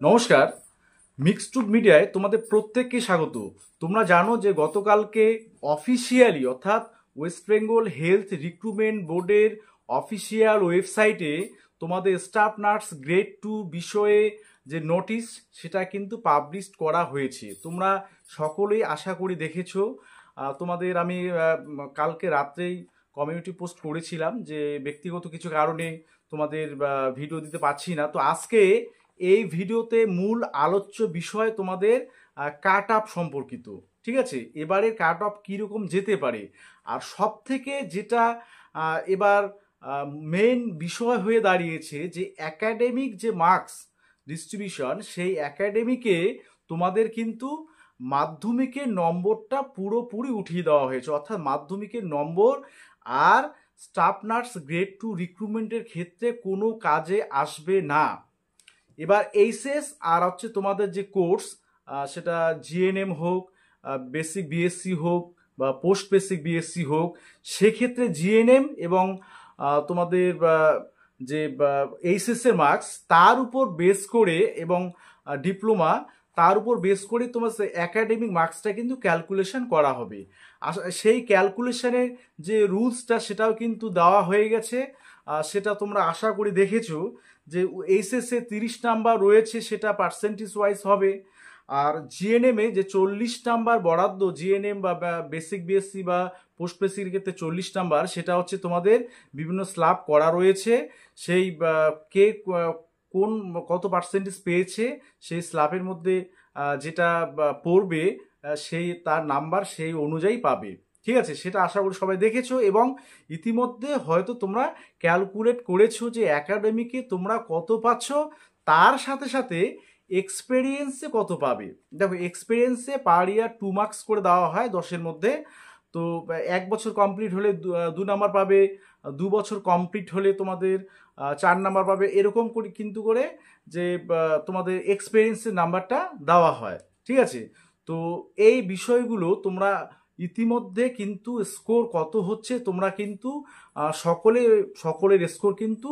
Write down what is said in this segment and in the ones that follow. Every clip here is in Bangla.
নমস্কার। মিক্সড মিডিয়ায় তোমাদের প্রত্যেককে স্বাগত। তোমরা জানো যে গতকালকে অফিসিয়ালি অর্থাৎ ওয়েস্ট বেঙ্গল হেলথ রিক্রুটমেন্ট বোর্ডের অফিসিয়াল ওয়েবসাইটে তোমাদের স্টাফ নার্স গ্রেড 2 বিষয়ে যে নোটিশ সেটা কিন্তু পাবলিশ করা হয়েছে। তোমরা সকলেই আশা করি দেখেছো। তোমাদের আমি কালকে রাত্রেই কমিউনিটি পোস্ট করেছিলাম যে ব্যক্তিগত কিছু কারণে তোমাদের ভিডিও দিতে পারছি না। তো আজকে এই ভিডিওতে মূল আলোচ্য বিষয় তোমাদের কাট অফ সম্পর্কিত। ঠিক আছে, এবারে কাট অফ কীরকম যেতে পারে, আর সব থেকে যেটা এবার মেন বিষয় হয়ে দাঁড়িয়েছে যে একাডেমিক যে মার্কস ডিস্ট্রিবিউশন, সেই একাডেমিকে তোমাদের কিন্তু মাধ্যমিকের নম্বরটা পুরোপুরি উঠিয়ে দেওয়া হয়েছে, অর্থাৎ মাধ্যমিকের নম্বর আর স্টাফ নার্স গ্রেড 2 রিক্রুটমেন্টের ক্ষেত্রে কোনো কাজে আসবে না। এবার এইচএস আর হচ্ছে তোমাদের যে কোর্স, সেটা জিএনএম হোক, বেসিক বিএসসি হোক বা পোস্ট বেসিক বিএসসি হোক, সেক্ষেত্রে জিএনএম এবং তোমাদের যে এইচএস এর মার্কস তার উপর বেস করে এবং ডিপ্লোমা তার উপর বেস করে তোমার একাডেমিক মার্কসটা কিন্তু ক্যালকুলেশন করা হবে। সেই ক্যালকুলেশনের যে রুলসটা সেটাও কিন্তু দেওয়া হয়ে গেছে। সেটা তোমরা আশা করি দেখেছো যে এইচএস এ 30 নাম্বার রয়েছে, সেটা পার্সেন্টেজ ওয়াইজ হবে। আর জিএনএম এ যে 40 নাম্বার বরাদ্দ, জিএনএম বা বেসিক বিএসসি বা পোস্ট বেসিকের ক্ষেত্রে 40 নাম্বার, সেটা হচ্ছে তোমাদের বিভিন্ন স্ল্যাব করা রয়েছে। সেই কে কোন কত পার্সেন্টেজ পেয়েছে সেই স্ল্যাবের মধ্যে যেটা পড়বে, সেই তার নাম্বার সেই অনুযায়ী পাবে। ঠিক আছে, সেটা আশা করি সবাই দেখেছো এবং ইতিমধ্যে হয়তো তোমরা ক্যালকুলেট করেছো যে একাডেমিকে তোমরা কত পাচ্ছ, তার সাথে সাথে এক্সপেরিয়েন্সে কত পাবে। দেখো, এক্সপেরিয়েন্সে পার ইয়ার 2 মার্কস করে দেওয়া হয় 10-এর মধ্যে। তো 1 বছর কমপ্লিট হলে 2 নাম্বার পাবে, 2 বছর কমপ্লিট হলে তোমাদের 4 নাম্বার পাবে, এরকম করে কিন্তু করে যে তোমাদের এক্সপেরিয়েন্সের নাম্বারটা দেওয়া হয়। ঠিক আছে, তো এই বিষয়গুলো তোমরা ইতিমধ্যে কিন্তু স্কোর কত হচ্ছে তোমরা কিন্তু সকলের স্কোর কিন্তু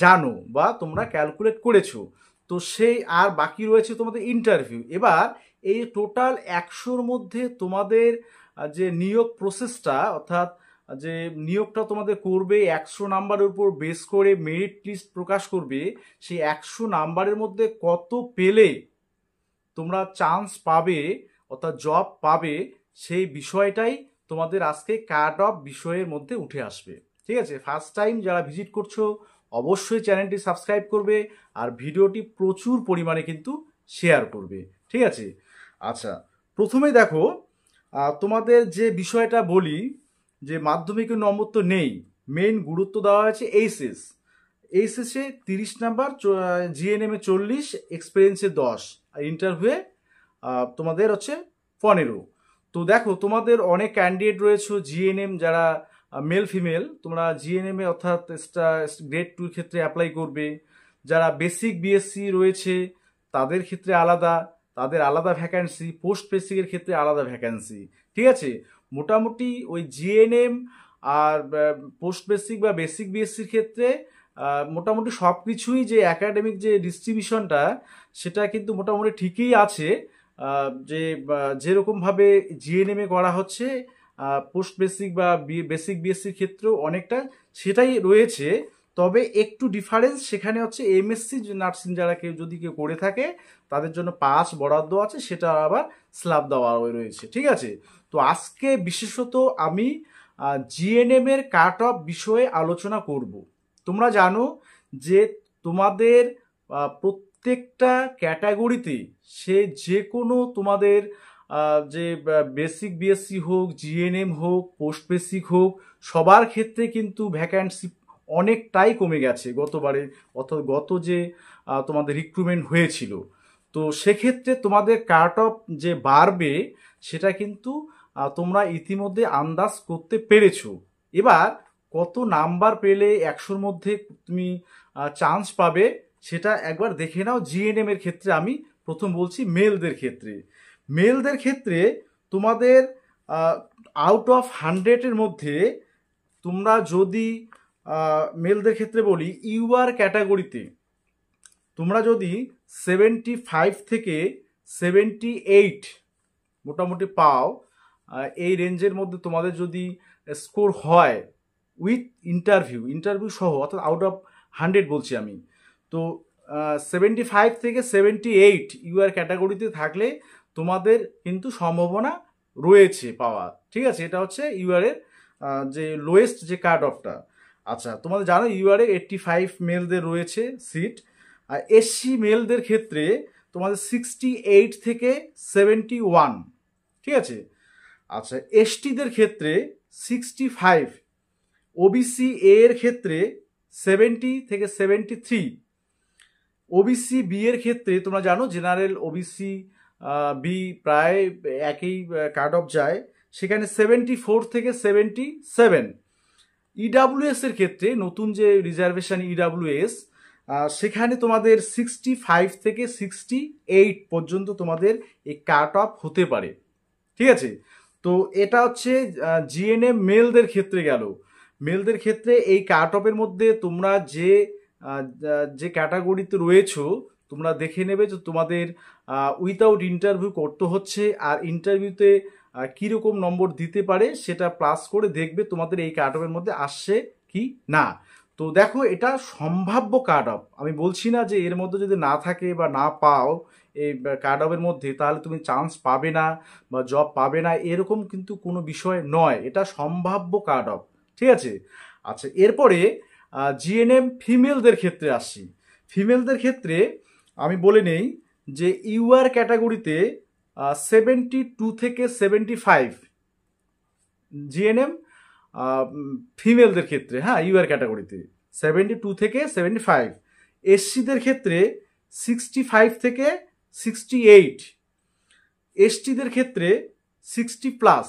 জানো বা তোমরা ক্যালকুলেট করেছো। তো সেই আর বাকি রয়েছে তোমাদের ইন্টারভিউ। এবার এই টোটাল 100-র মধ্যে তোমাদের যে নিয়োগ প্রসেসটা, অর্থাৎ যে নিয়োগটা তোমাদের করবে 100 নাম্বারের উপর বেস করে মেরিট লিস্ট প্রকাশ করবে, সেই 100 নাম্বারের মধ্যে কত পেলে তোমরা চান্স পাবে অর্থাৎ জব পাবে, সেই বিষয়টাই তোমাদের আজকে কাট অফ বিষয়ের মধ্যে উঠে আসবে। ঠিক আছে, ফার্স্ট টাইম যারা ভিজিট করছো অবশ্যই চ্যানেলটি সাবস্ক্রাইব করবে আর ভিডিওটি প্রচুর পরিমাণে কিন্তু শেয়ার করবে। ঠিক আছে, আচ্ছা, প্রথমে দেখো, তোমাদের যে বিষয়টা বলি যে মাধ্যমিকের নম্বর তো নেই, মেইন গুরুত্ব দেওয়া হয়েছে এইচএস। এইচএসে 30 নাম্বার, জিএনএম এ 40, এক্সপিরিয়েন্সে 10, আর ইন্টারভিউয়ে তোমাদের হচ্ছে 15। তো দেখো, তোমাদের অনেক ক্যান্ডিডেট রয়েছে জিএনএম যারা মেল ফিমেল, তোমরা জিএনএম এ অর্থাৎ গ্রেড 2 ক্ষেত্রে অ্যাপ্লাই করবে। যারা বেসিক বিএসসি রয়েছে তাদের ক্ষেত্রে আলাদা, তাদের আলাদা ভ্যাকান্সি, পোস্ট বেসিকের ক্ষেত্রে আলাদা ভ্যাকান্সি। ঠিক আছে, মোটামুটি ওই জিএনএম আর পোস্ট বেসিক বা বেসিক বিএসসির ক্ষেত্রে মোটামুটি সব কিছুই যে একাডেমিক যে ডিস্ট্রিবিউশনটা সেটা কিন্তু মোটামুটি ঠিকই আছে। যে যেরকমভাবে জিএনএম এ করা হচ্ছে পোস্ট বেসিক বা বেসিক বিএসসির ক্ষেত্রেও অনেকটা সেটাই রয়েছে। তবে একটু ডিফারেন্স সেখানে হচ্ছে এমএসসি নার্সিং যারা কেউ করে থাকে তাদের জন্য 5 বরাদ্দ আছে, সেটা আবার স্ল্যাব দেওয়া রয়েছে। ঠিক আছে, তো আজকে বিশেষত আমি জিএনএম এর কাট অফ বিষয়ে আলোচনা করব। তোমরা জানো যে তোমাদের প্রত্যেকটা ক্যাটাগরিতে সে যে কোনো তোমাদের যে বেসিক বিএসসি হোক, জিএনএম হোক, পোস্ট বেসিক হোক, সবার ক্ষেত্রে কিন্তু ভ্যাকান্সি অনেকটাই কমে গেছে গতবারে, অর্থাৎ গত যে তোমাদের রিক্রুটমেন্ট হয়েছিল। তো সেক্ষেত্রে তোমাদের কাট অফ যে বাড়বে সেটা কিন্তু তোমরা ইতিমধ্যে আন্দাজ করতে পেরেছো। এবার কত নাম্বার পেলে 100-র মধ্যে তুমি চান্স পাবে সেটা একবার দেখে নাও। জিএনএম এর ক্ষেত্রে আমি প্রথম বলছি মেলদের ক্ষেত্রে তোমাদের আউট অফ 100-এর মধ্যে তোমরা যদি মেলদের ক্ষেত্রে বলি ইউআর ক্যাটাগরিতে তোমরা যদি 75 থেকে 78 মোটামুটি পাও, এই রেঞ্জের মধ্যে তোমাদের যদি স্কোর হয় উইথ ইন্টারভিউ সহ, অর্থাৎ আউট অফ 100 বলছি আমি, তো 75 থেকে 78 ইউআর ক্যাটাগরিতে থাকলে তোমাদের কিন্তু সম্ভাবনা রয়েছে পাওয়ার। ঠিক আছে, এটা হচ্ছে ইউআর এর যে লোয়েস্ট যে কাট অফটা। আচ্ছা, তোমাদের জানো ইউআর এ 85 মেলদের রয়েছে সিট, আর এসসি মেলদের ক্ষেত্রে তোমাদের 68 থেকে 71। ঠিক আছে। আচ্ছা, এসটিদের ক্ষেত্রে 65, ওবিসি এর ক্ষেত্রে 70 থেকে 73, ওবিসি বি এর ক্ষেত্রে তোমরা জানো জেনারেল ওবিসি বি প্রায় একই কাট অফ যায়, সেখানে 74 থেকে 77। ইডাব্লিউএস এর ক্ষেত্রে নতুন যে রিজার্ভেশন ইডাব্লিউএস, সেখানে তোমাদের 65 থেকে 68 পর্যন্ত তোমাদের এই কাট অফ হতে পারে। ঠিক আছে, তো এটা হচ্ছে জিএনএম মেলদের ক্ষেত্রে গেল। মেলদের ক্ষেত্রে এই কাট অফের মধ্যে তোমরা যে ক্যাটাগরিতে রয়েছো তোমরা দেখে নেবে যে তোমাদের উইথাউট ইন্টারভিউ করতে হচ্ছে, আর ইন্টারভিউতে কীরকম নম্বর দিতে পারে সেটা প্লাস করে দেখবে তোমাদের এই কাট অফের মধ্যে আসছে কি না। তো দেখো, এটা সম্ভাব্য কাট অফ, আমি বলছি না যে এর মধ্যে যদি না থাকে বা না পাও এই কাট অফের মধ্যে তাহলে তুমি চান্স পাবে না বা জব পাবে না, এরকম কিন্তু কোনো বিষয় নয়, এটা সম্ভাব্য কাট অফ। ঠিক আছে। আচ্ছা, এরপরে জিএনএম ফিমেলদের ক্ষেত্রে আসছি। ফিমেলদের ক্ষেত্রে আমি বলে নেই যে ইউআর ক্যাটাগরিতে 72 থেকে 75 জিএনএম ফিমেলদের ক্ষেত্রে, হ্যাঁ ইউআর ক্যাটাগরিতে 72 থেকে 75, এসসিদের ক্ষেত্রে 65 থেকে 68, এসটিদের ক্ষেত্রে 60 প্লাস,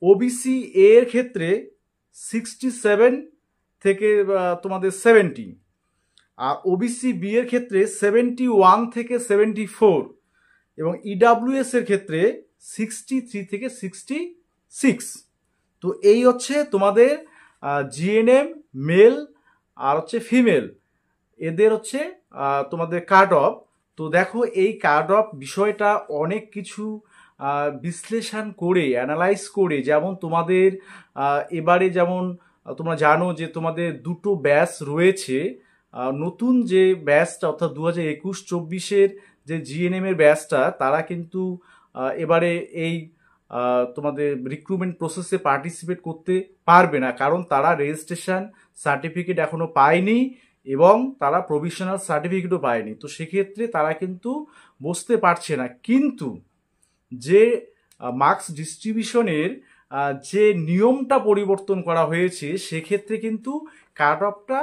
ওবিসি এর ক্ষেত্রে 67 থেকে তোমাদের 70, আর ওবিসি বি এর ক্ষেত্রে 71 থেকে 74, এবং ইডাব্লিউএস এর ক্ষেত্রে 63 থেকে 66। তো এই হচ্ছে তোমাদের জিএনএম মেল আর হচ্ছে ফিমেল, এদের হচ্ছে তোমাদের কাট অফ। তো দেখো, এই কাট অফ বিষয়টা অনেক কিছু বিশ্লেষণ করে অ্যানালাইজ করে, যেমন তোমাদের এবারে যেমন তোমরা জানো যে তোমাদের দুটো ব্যাচ রয়েছে, নতুন যে ব্যাচটা অর্থাৎ 2021-24 যে জিএনএম এর ব্যাচটা, তারা কিন্তু এবারে এই তোমাদের রিক্রুটমেন্ট প্রসেসে পার্টিসিপেট করতে পারবে না, কারণ তারা রেজিস্ট্রেশন সার্টিফিকেট এখনো পায়নি এবং তারা প্রভিশনাল সার্টিফিকেটও পায়নি। তো সেক্ষেত্রে তারা কিন্তু বসতে পারছে না। কিন্তু যে মার্কস ডিস্ট্রিবিউশনের যে নিয়মটা পরিবর্তন করা হয়েছে, সেক্ষেত্রে কিন্তু কাট অফটা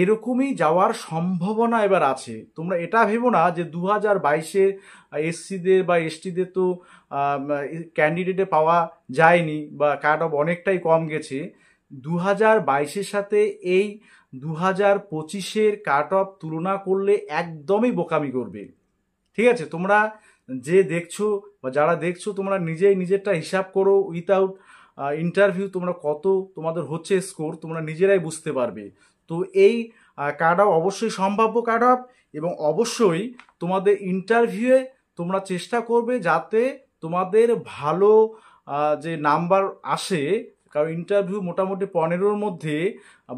এরকমই যাওয়ার সম্ভাবনা এবার আছে। তোমরা এটা ভেবো না যে 2022-এর এসসিদের বা এসটিদের তো ক্যান্ডিডেটে পাওয়া যায়নি বা কাট অফ অনেকটাই কম গেছে। 2022-এর সাথে এই 2025-এর কাট অফ তুলনা করলে একদমই বোকামি করবে। ঠিক আছে, তোমরা যে দেখছো বা যারা দেখছো তোমরা নিজেই নিজেরটা হিসাব করো, উইথাউট ইন্টারভিউ তোমরা কত তোমাদের হচ্ছে স্কোর তোমরা নিজেরাই বুঝতে পারবে। তো এই কাট অফ অবশ্যই সম্ভাব্য কাট অফ, এবং অবশ্যই তোমাদের ইন্টারভিউয়ে তোমরা চেষ্টা করবে যাতে তোমাদের ভালো যে নাম্বার আসে, কারণ ইন্টারভিউ মোটামুটি 15-র মধ্যে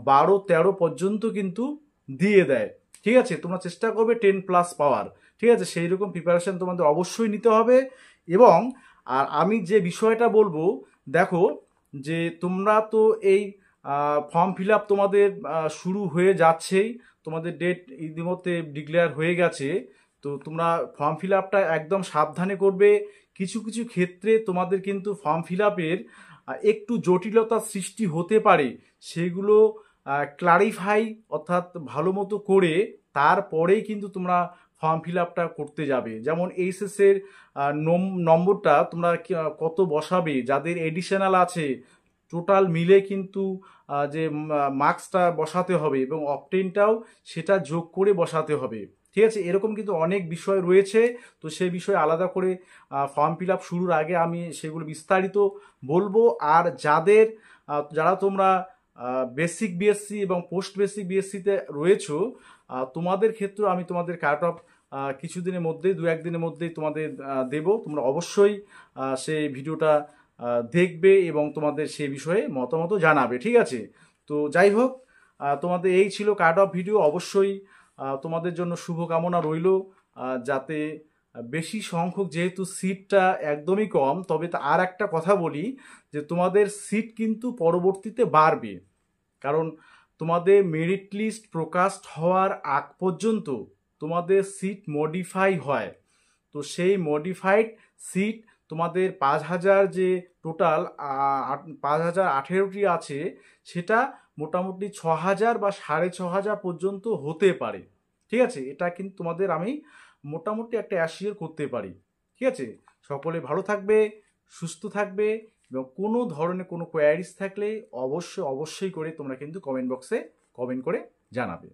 12-13 পর্যন্ত কিন্তু দিয়ে দেয়। ঠিক আছে, তোমরা চেষ্টা করবে 10+ পাওয়ার। ঠিক আছে, সেই রকম প্রিপারেশন তোমাদের অবশ্যই নিতে হবে। এবং আর আমি যে বিষয়টা বলবো, দেখো যে তোমরা তো এই ফর্ম ফিল আপ তোমাদের শুরু হয়ে যাচ্ছেই, তোমাদের ডেট ইতিমধ্যে ডিক্লেয়ার হয়ে গেছে। তো তোমরা ফর্ম ফিল আপটা একদম সাবধানে করবে। কিছু কিছু ক্ষেত্রে তোমাদের কিন্তু ফর্ম ফিল আপের একটু জটিলতার সৃষ্টি হতে পারে, সেগুলো ক্লারিফাই অর্থাৎ ভালো মতো করে তারপরেই কিন্তু তোমরা ফর্ম ফিল আপটা করতে যাবে। যেমন এইচএসের নম্বরটা তোমরা কত বসাবে, যাদের এডিশনাল আছে টোটাল মিলে কিন্তু যে মার্কসটা বসাতে হবে, এবং অপটেনটাও সেটা যোগ করে বসাতে হবে। ঠিক আছে, এরকম কিন্তু অনেক বিষয় রয়েছে। তো সেই বিষয়ে আলাদা করে ফর্ম ফিল আপ শুরুর আগে আমি সেগুলো বিস্তারিত বলবো। আর যারা তোমরা বেসিক বিএসসি এবং পোস্ট বেসিক বিএসসিতে রয়েছো, তোমাদের ক্ষেত্রে আমি তোমাদের কাট অফ কিছুদিনের মধ্যেই, 2-1 দিনের মধ্যেই তোমাদের দেব। তোমরা অবশ্যই সেই ভিডিওটা দেখবে এবং তোমাদের সেই বিষয়ে মতামত জানাবে, ঠিক আছে? তো যাই হোক, তোমাদের এই ছিল কাট অফ ভিডিও। অবশ্যই তোমাদের জন্য শুভকামনা রইল, যাতে বেশি সংখ্যক, যেহেতু সিটটা একদমই কম, তবে আর একটা কথা বলি যে তোমাদের সিট কিন্তু পরবর্তীতে বাড়বে, কারণ তোমাদের মেরিট লিস্ট প্রকাশ হওয়ার আগ পর্যন্ত তোমাদের সিট মডিফাই হয়। তো সেই মডিফাইড সিট তোমাদের 5,000 যে টোটাল 5,018টি আছে, সেটা মোটামুটি 6,000 বা 6,500 পর্যন্ত হতে পারে, ঠিক আছে? এটা কিন্তু তোমাদের আমি মোটামুটি একটা অ্যাসিওর করতে পারি, ঠিক আছে? সকলে ভালো থাকবে, সুস্থ থাকবে, এবং কোনো ধরনের কোনো কোয়ারিজ থাকলে অবশ্যই করে তোমরা কিন্তু কমেন্ট বক্সে কমেন্ট করে জানাবে।